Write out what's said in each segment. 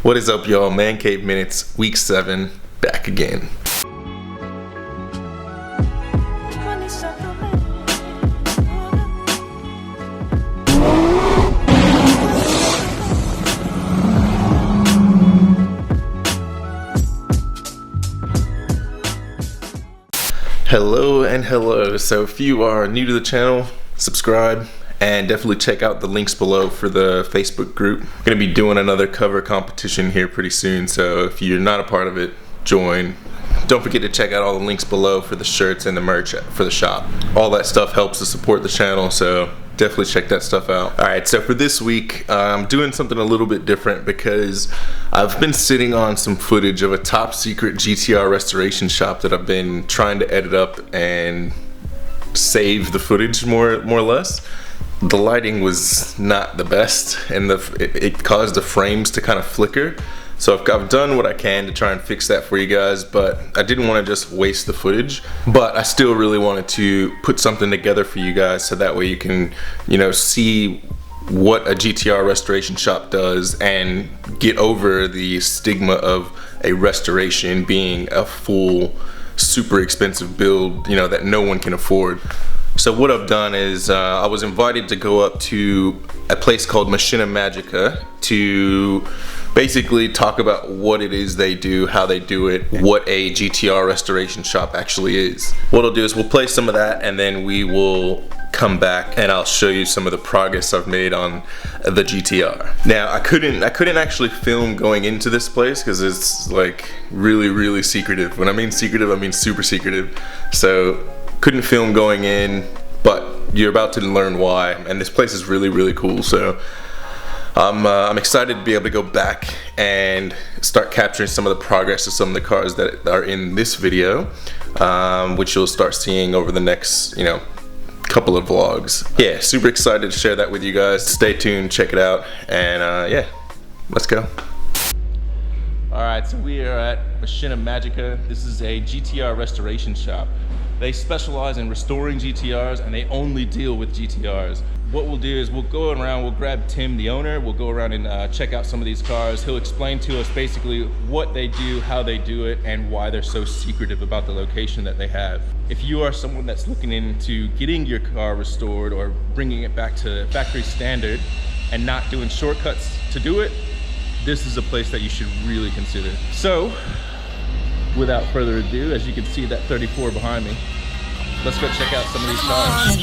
What is up, y'all? Mancave Minutes, week 7, back again. Hello and hello. So if you are new to the channel, subscribe and definitely check out the links below for the Facebook group. I'm gonna be doing another cover competition here pretty soon, so if you're not a part of it, join. Don't forget to check out all the links below for the shirts and the merch for the shop. All that stuff helps to support the channel, so definitely check that stuff out. Alright, so for this week, I'm doing something a little bit different because I've been sitting on some footage of a top secret GTR restoration shop that I've been trying to edit up and save the footage more or less. The lighting was not the best, and it caused the frames to kind of flicker. So I've done what I can to try and fix that for you guys, but I didn't want to just waste the footage. But I still really wanted to put something together for you guys so that way you can, see what a GTR restoration shop does and get over the stigma of a restoration being a full, super expensive build, that no one can afford. So what I've done is I was invited to go up to a place called Machina Magica to basically talk about what it is they do, how they do it, what a GTR restoration shop actually is. What I'll do is we'll play some of that and then we will come back and I'll show you some of the progress I've made on the GTR. Now I couldn't actually film going into this place because it's like really secretive. When I mean secretive, I mean super secretive. So couldn't film going in, but you're about to learn why, and this place is really cool. So I'm excited to be able to go back and start capturing some of the progress of some of the cars that are in this video, which you'll start seeing over the next couple of vlogs. Yeah, super excited to share that with you guys. Stay tuned, check it out, and yeah, let's go. Alright, so we are at Machina Magica. This is a GTR restoration shop. They specialize in restoring GTRs and they only deal with GTRs. What we'll do is we'll go around, we'll grab Tim, the owner, we'll go around and check out some of these cars. He'll explain to us basically what they do, how they do it, and why they're so secretive about the location that they have. If you are someone that's looking into getting your car restored or bringing it back to factory standard and not doing shortcuts to do it, this is a place that you should really consider. So, without further ado, as you can see that 34 behind me, let's go check out some of these cars.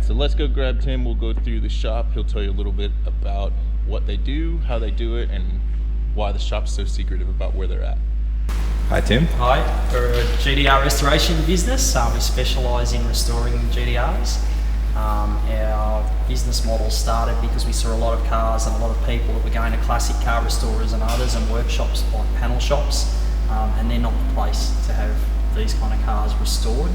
So let's go grab Tim, we'll go through the shop. He'll tell you a little bit about what they do, how they do it, and why the shop's so secretive about where they're at. Hi Tim. Hi, we're a GTR restoration business. We specialise in restoring GTRs. Our business model started because we saw a lot of cars and a lot of people that were going to classic car restorers and others and workshops like panel shops, and they're not the place to have these kind of cars restored.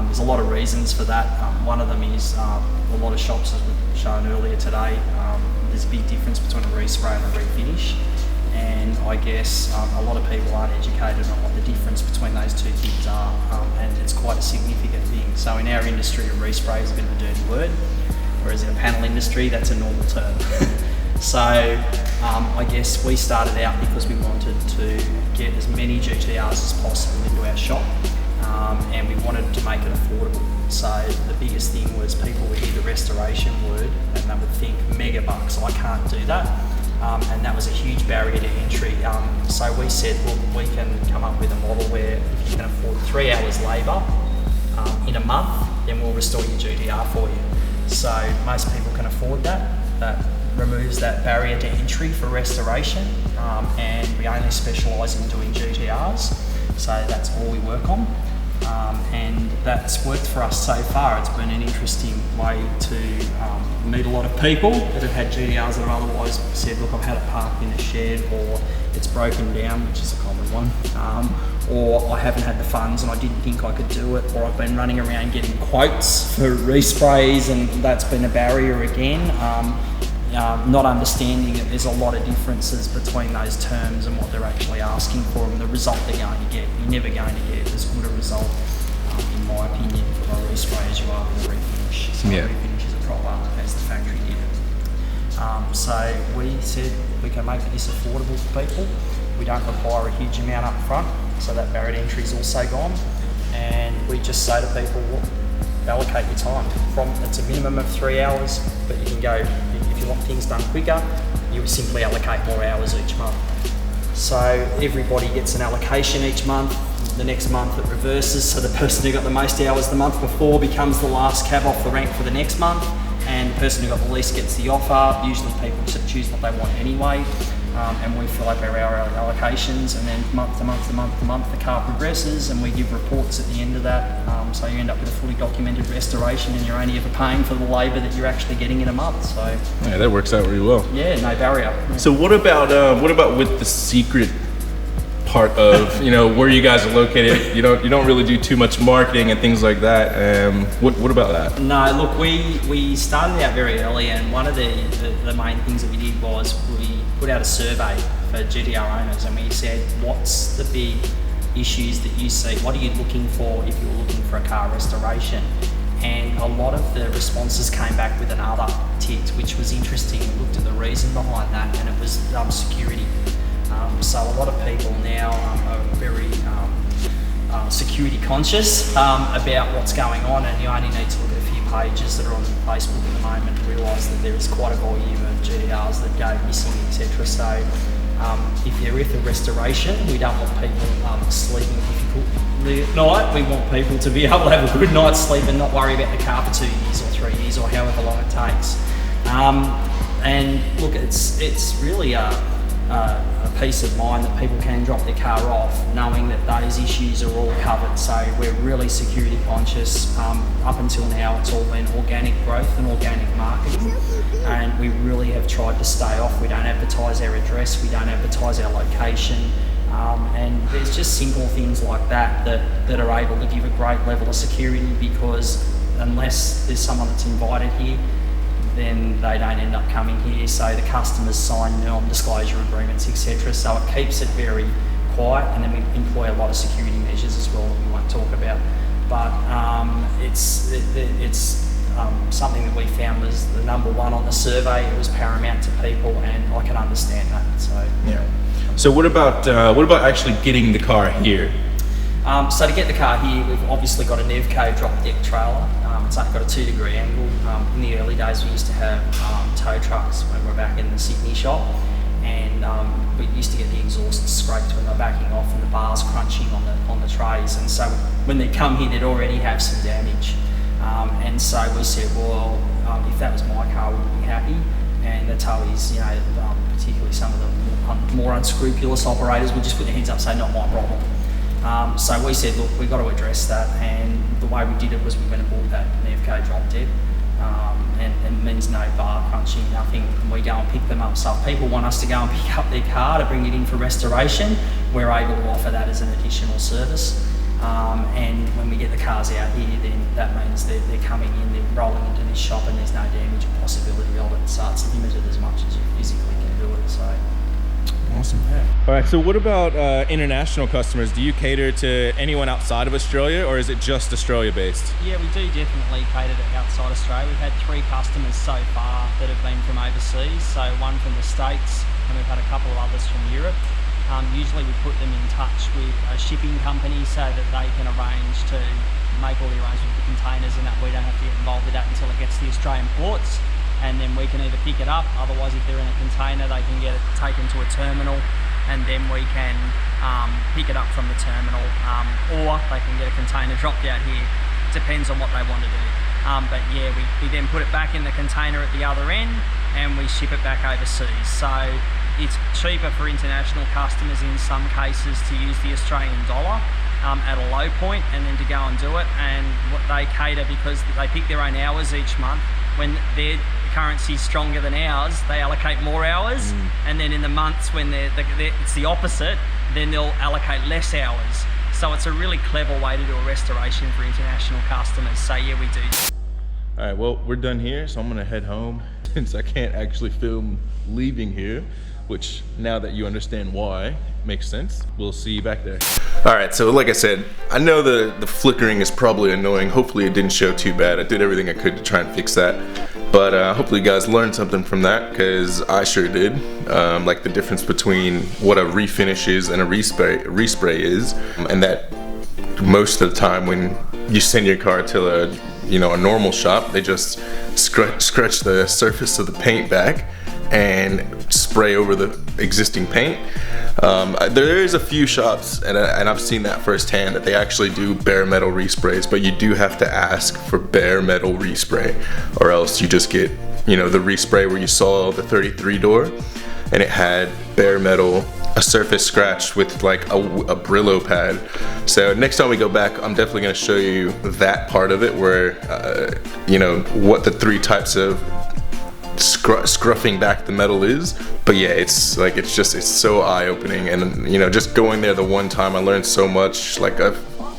There's a lot of reasons for that. One of them is a lot of shops, as we've shown earlier today, there's a big difference between a respray and a refinish, and I guess a lot of people aren't educated on what the difference between those two things are, and it's quite a significant thing. So in our industry, a respray is a bit of a dirty word, whereas in the panel industry, that's a normal term. So I guess we started out because we wanted to get as many GTRs as possible into our shop. And we wanted to make it affordable. So the biggest thing was people would hear the restoration word and they would think mega bucks, I can't do that. And that was a huge barrier to entry. So we said, look, we can come up with a model where if you can afford 3 hours labour in a month, then we'll restore your GTR for you. So most people can afford that. That removes that barrier to entry for restoration. and we only specialise in doing GTRs, so that's all we work on. And that's worked for us so far. It's been an interesting way to meet a lot of people that have had GTRs that have otherwise said, look, I've had it parked in a shed, or it's broken down, which is a common one, or I haven't had the funds and I didn't think I could do it, or I've been running around getting quotes for resprays and that's been a barrier again. Not understanding that there's a lot of differences between those terms and what they're actually asking for and the result they're going to get. You're never going to get as good a result, in my opinion, for a respray as you are for a refinish. So a refinish is a proper as the factory did it. So we said we can make this affordable for people. We don't require a huge amount up front, so that barrier to entry is also gone. And we just say to people, well, allocate your time. It's a minimum of 3 hours, but you can go, if you want things done quicker, you simply allocate more hours each month. So everybody gets an allocation each month. The next month it reverses, so the person who got the most hours the month before becomes the last cab off the rank for the next month, and the person who got the least gets the offer. Usually people choose what they want anyway, and we fill up our allocations, and then month to month to month to month the car progresses, and we give reports at the end of that. So you end up with a fully documented restoration, and you're only ever paying for the labour that you're actually getting in a month. So yeah, that works out really well. Yeah, no barrier. So what about with the secret part of where you guys are located? You don't really do too much marketing and things like that. What about that? No, look, we started out very early, and one of the main things that we did was we put out a survey for GTR owners, and we said, what's the big issues that you see? What are you looking for if you're looking for a car restoration? And a lot of the responses came back with another tick, which was interesting. We looked at the reason behind that, and it was security. So a lot of people now are very security conscious about what's going on, and you only need to look at a few pages that are on Facebook at the moment to realise that there is quite a volume of GTRs that go missing, etc. So if you're with a restoration, we don't want people sleeping difficultly at night. We want people to be able to have a good night's sleep and not worry about the car for 2 years or 3 years or however long it takes. And look, it's really a peace of mind that people can drop their car off knowing that those issues are all covered. So we're really security conscious. Up until now it's all been organic growth and organic marketing, and we really have tried to stay off. We don't advertise our address, we don't advertise our location, and there's just simple things like that are able to give a great level of security, because unless there's someone that's invited here, then they don't end up coming here. So the customers sign non-disclosure agreements, etc. So it keeps it very quiet, and then we employ a lot of security measures as well that we won't talk about. But it's something that we found was the number one on the survey. It was paramount to people, and I can understand that. So yeah. So what about actually getting the car here? So to get the car here, we've obviously got a Nevco drop deck trailer. It's only got a 2-degree angle. In the early days we used to have tow trucks when we were back in the Sydney shop, and we used to get the exhaust scraped when they're backing off and the bars crunching on the trays, and so when they come here they'd already have some damage. And so we said, well, if that was my car, we would be happy. And the towies, particularly some of the more unscrupulous operators would just put their hands up and say, not my problem. So we said, look, we've got to address that, and the way we did it was we went and bought that Nevco drop deck, and it means no bar crunching, nothing. We go and pick them up. So if people want us to go and pick up their car to bring it in for restoration, we're able to offer that as an additional service. And when we get the cars out here, then that means they're coming in, they're rolling into this shop, and there's no damage or possibility of it. So it's limited as much as you physically can do it. So. Awesome. Yeah. All right, so what about international customers? Do you cater to anyone outside of Australia, or is it just Australia based? Yeah, we do definitely cater to outside Australia. We've had 3 customers so far that have been from overseas, so one from the States, and we've had a couple of others from Europe. Usually we put them in touch with a shipping company so that they can arrange to make all the arrangements with the containers, and that we don't have to get involved with that until it gets to the Australian ports. And then we can either pick it up, otherwise if they're in a container they can get it taken to a terminal, and then we can pick it up from the terminal, or they can get a container dropped out here. Depends on what they want to do. But yeah, we then put it back in the container at the other end and we ship it back overseas. So it's cheaper for international customers in some cases to use the Australian dollar at a low point and then to go and do it. And what they cater, because they pick their own hours each month, when their currency is stronger than ours, they allocate more hours, and then in the months when it's the opposite, then they'll allocate less hours. So it's a really clever way to do a restoration for international customers. So yeah, we do. All right, well, we're done here, so I'm gonna head home since I can't actually film leaving here, which now that you understand why, makes sense. We'll see you back there. All right, so like I said, I know the flickering is probably annoying. Hopefully it didn't show too bad. I did everything I could to try and fix that. But hopefully you guys learned something from that, because I sure did. Like the difference between what a refinish is and a respray is, and that most of the time when you send your car to a normal shop, they just scratch the surface of the paint back and spray over the existing paint. There is a few shops, and I've seen that firsthand, that they actually do bare metal resprays, but you do have to ask for bare metal respray, or else you just get, the respray where you saw the 33 door, and it had bare metal, a surface scratch with like a Brillo pad. So next time we go back, I'm definitely going to show you that part of it, where, what the three types of scruffing back the metal is. But yeah, it's so eye-opening, and just going there the one time, I learned so much, like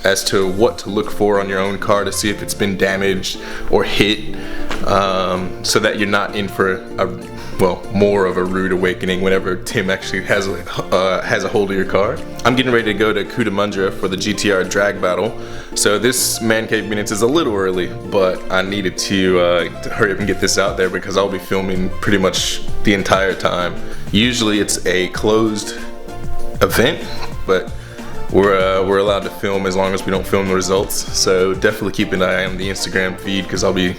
as to what to look for on your own car to see if it's been damaged or hit, so that you're not in for more of a rude awakening whenever Tim actually has a hold of your car. I'm getting ready to go to Cootamundra for the GTR drag battle, so this Mancave minutes is a little early, but I needed to hurry up and get this out there, because I'll be filming pretty much the entire time. Usually it's a closed event, but we're allowed to film as long as we don't film the results. So definitely keep an eye on the Instagram feed, because I'll be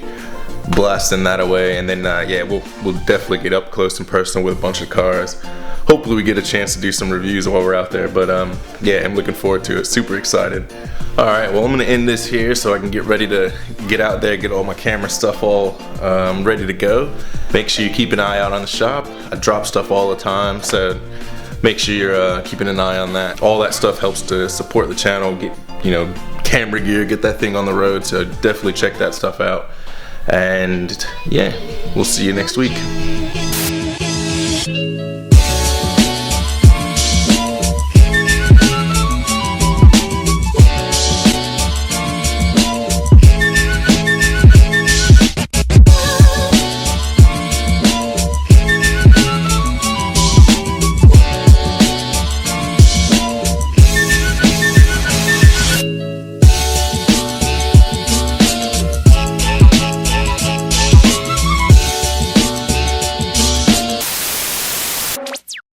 blasting that away, and then we'll definitely get up close and personal with a bunch of cars. Hopefully we get a chance to do some reviews while we're out there, but I'm looking forward to it. Super excited. All right, well, I'm gonna end this here so I can get ready to get out there, get all my camera stuff all ready to go. Make sure you keep an eye out on the shop. I drop stuff all the time, so make sure you're keeping an eye on that. All that stuff helps to support the channel, get camera gear, get that thing on the road, so definitely check that stuff out. And yeah, we'll see you next week.